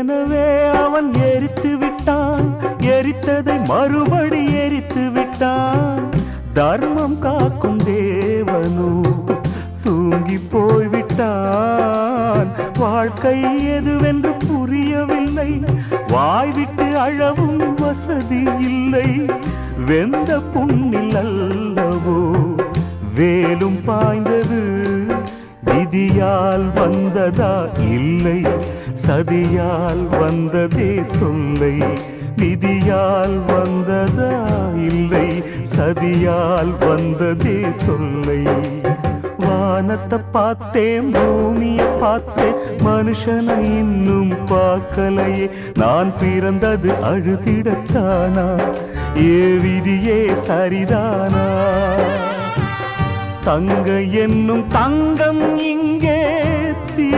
ஏற்கனவே அவன் எரித்து விட்டான், எரித்ததை மறுபடி எரித்து விட்டான். தர்மம் காக்கும் தேவனோ தூங்கி போய்விட்டான். வாழ்க்கை எதுவென்று புரியவில்லை, வாய்விட்டு அழவும் வசதி இல்லை. வெந்த புண்ணில் அல்லவோ வேலும் பாய்ந்தது, விதியால் வந்ததா இல்லை சதியால் வந்ததே தொல்லை. விதியால் வந்ததா இல்லை சதியால் வந்ததே தொல்லை. வானத்தை பார்த்தேன், பூமியை பார்த்தேன், மனுஷனை இன்னும் பார்க்கலையே. நான் பிறந்தது அழுதிடத்தானா, ஏ விதியே சரிதானா? தங்க என்னும் தங்கம் இங்கே தீ